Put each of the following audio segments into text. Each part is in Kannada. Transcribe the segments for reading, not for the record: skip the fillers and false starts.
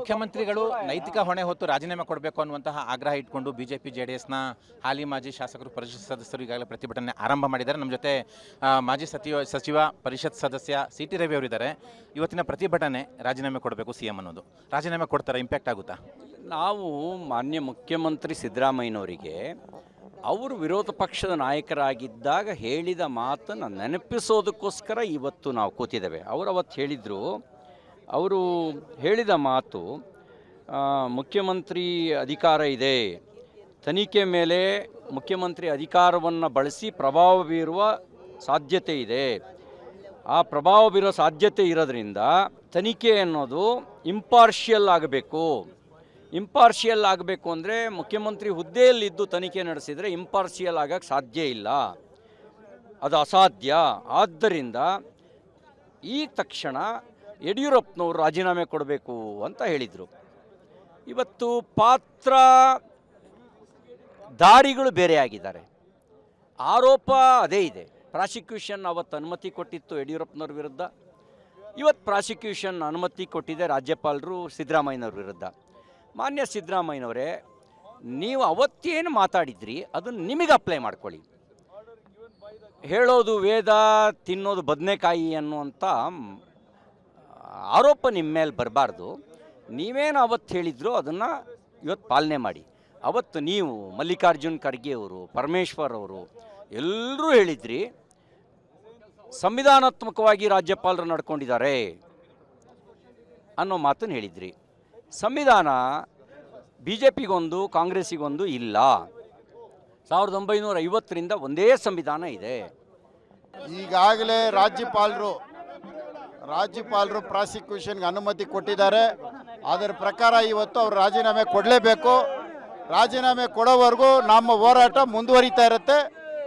ಮುಖ್ಯಮಂತ್ರಿಗಳು ನೈತಿಕ ಹೊಣೆ ಹೊತ್ತು ರಾಜೀನಾಮೆ ಕೊಡಬೇಕು ಅನ್ನುವಂತಹ ಆಗ್ರಹ ಇಟ್ಕೊಂಡು ಬಿಜೆಪಿ ಜೆಡಿಎಸ್ನ ಹಾಲಿ ಮಾಜಿ ಶಾಸಕರು ಪರಿಷತ್ ಸದಸ್ಯರು ಈಗಾಗಲೇ ಪ್ರತಿಭಟನೆ ಆರಂಭ ಮಾಡಿದ್ದಾರೆ. ನಮ್ಮ ಜೊತೆ ಮಾಜಿ ಸಚಿವ ಪರಿಷತ್ ಸದಸ್ಯ ಸಿ ಟಿ ರವಿ ಅವರಿದ್ದಾರೆ. ಇವತ್ತಿನ ಪ್ರತಿಭಟನೆ ರಾಜೀನಾಮೆ ಕೊಡಬೇಕು ಸಿಎಂ ಅನ್ನೋದು, ರಾಜೀನಾಮೆ ಕೊಡ್ತಾರೆ, ಇಂಪ್ಯಾಕ್ಟ್ ಆಗುತ್ತಾ? ನಾವು ಮಾನ್ಯ ಮುಖ್ಯಮಂತ್ರಿ ಸಿದ್ದರಾಮಯ್ಯನವರಿಗೆ ಅವರು ವಿರೋಧ ಪಕ್ಷದ ನಾಯಕರಾಗಿದ್ದಾಗ ಹೇಳಿದ ಮಾತನ್ನು ನೆನಪಿಸೋದಕ್ಕೋಸ್ಕರ ಇವತ್ತು ನಾವು ಕೂತಿದ್ದೇವೆ. ಅವರು ಅವತ್ತು ಹೇಳಿದರು, ಅವರು ಹೇಳಿದ ಮಾತು ಮುಖ್ಯಮಂತ್ರಿ ಅಧಿಕಾರ ಇದೆ, ತನಿಖೆ ಮೇಲೆ ಮುಖ್ಯಮಂತ್ರಿ ಅಧಿಕಾರವನ್ನು ಬಳಸಿ ಪ್ರಭಾವ ಬೀರುವ ಸಾಧ್ಯತೆ ಇದೆ. ಆ ಪ್ರಭಾವ ಬೀರೋ ಸಾಧ್ಯತೆ ಇರೋದ್ರಿಂದ ತನಿಖೆ ಅನ್ನೋದು ಇಂಪಾರ್ಷಿಯಲ್ ಆಗಬೇಕು. ಇಂಪಾರ್ಷಿಯಲ್ ಆಗಬೇಕು ಅಂದರೆ ಮುಖ್ಯಮಂತ್ರಿ ಹುದ್ದೆಯಲ್ಲಿದ್ದು ತನಿಖೆ ನಡೆಸಿದರೆ ಇಂಪಾರ್ಷಿಯಲ್ ಆಗೋಕ್ಕೆ ಸಾಧ್ಯ ಇಲ್ಲ, ಅದು ಅಸಾಧ್ಯ. ಆದ್ದರಿಂದ ಈ ತಕ್ಷಣ ಯಡಿಯೂರಪ್ಪನವರು ರಾಜೀನಾಮೆ ಕೊಡಬೇಕು ಅಂತ ಹೇಳಿದರು. ಇವತ್ತು ಪಾತ್ರ ದಾರಿಗಳು ಬೇರೆ ಆಗಿದ್ದಾರೆ, ಆರೋಪ ಅದೇ ಇದೆ. ಪ್ರಾಸಿಕ್ಯೂಷನ್ ಅವತ್ತು ಅನುಮತಿ ಕೊಟ್ಟಿತ್ತು ಯಡಿಯೂರಪ್ಪನವ್ರ ವಿರುದ್ಧ, ಇವತ್ತು ಪ್ರಾಸಿಕ್ಯೂಷನ್ ಅನುಮತಿ ಕೊಟ್ಟಿದೆ ರಾಜ್ಯಪಾಲರು ಸಿದ್ದರಾಮಯ್ಯನವ್ರ ವಿರುದ್ಧ. ಮಾನ್ಯ ಸಿದ್ದರಾಮಯ್ಯನವರೇ, ನೀವು ಅವತ್ತೇನು ಮಾತಾಡಿದ್ರಿ ಅದನ್ನು ನಿಮಗೆ ಅಪ್ಲೈ ಮಾಡ್ಕೊಳ್ಳಿ. ಹೇಳೋದು ವೇದ, ತಿನ್ನೋದು ಬದನೆಕಾಯಿ ಅನ್ನುವಂಥ ಆರೋಪ ನಿಮ್ಮ ಮೇಲೆ ಬರಬಾರ್ದು. ನೀವೇನು ಅವತ್ತು ಹೇಳಿದ್ರು ಅದನ್ನು ಇವತ್ತು ಪಾಲನೆ ಮಾಡಿ. ಅವತ್ತು ನೀವು ಮಲ್ಲಿಕಾರ್ಜುನ್ ಖರ್ಗೆ ಅವರು, ಪರಮೇಶ್ವರ್ ಅವರು ಎಲ್ಲರೂ ಹೇಳಿದ್ರಿ ಸಂವಿಧಾನಾತ್ಮಕವಾಗಿ ರಾಜ್ಯಪಾಲರು ನಡ್ಕೊಂಡಿದ್ದಾರೆ ಅನ್ನೋ ಮಾತನ್ನು ಹೇಳಿದ್ರಿ. ಸಂವಿಧಾನ ಬಿ ಜೆ ಪಿಗೊಂದು ಕಾಂಗ್ರೆಸ್ಸಿಗೊಂದು ಇಲ್ಲ. 1950ರಿಂದ ಒಂದೇ ಸಂವಿಧಾನ ಇದೆ. ಈಗಾಗಲೇ ರಾಜ್ಯಪಾಲರು ಪ್ರಾಸಿಕ್ಯೂಷನ್ಗೆ ಅನುಮತಿ ಕೊಟ್ಟಿದ್ದಾರೆ. ಅದರ ಪ್ರಕಾರ ಇವತ್ತು ಅವರು ರಾಜೀನಾಮೆ ಕೊಡಲೇಬೇಕು. ರಾಜೀನಾಮೆ ಕೊಡೋವರೆಗೂ ನಮ್ಮ ಹೋರಾಟ ಮುಂದುವರಿತಾ ಇರುತ್ತೆ.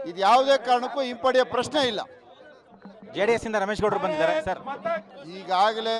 ಇದು ಯಾವುದೇ ಕಾರಣಕ್ಕೂ ಹಿಂಪಡೆಯೋ ಪ್ರಶ್ನೆ ಇಲ್ಲ. ಜೆಡಿಎಸ್ ಇಂದ ರಮೇಶ್ ಗೌಡರು ಬಂದಿದ್ದಾರೆ ಸರ್. ಈಗಾಗಲೇ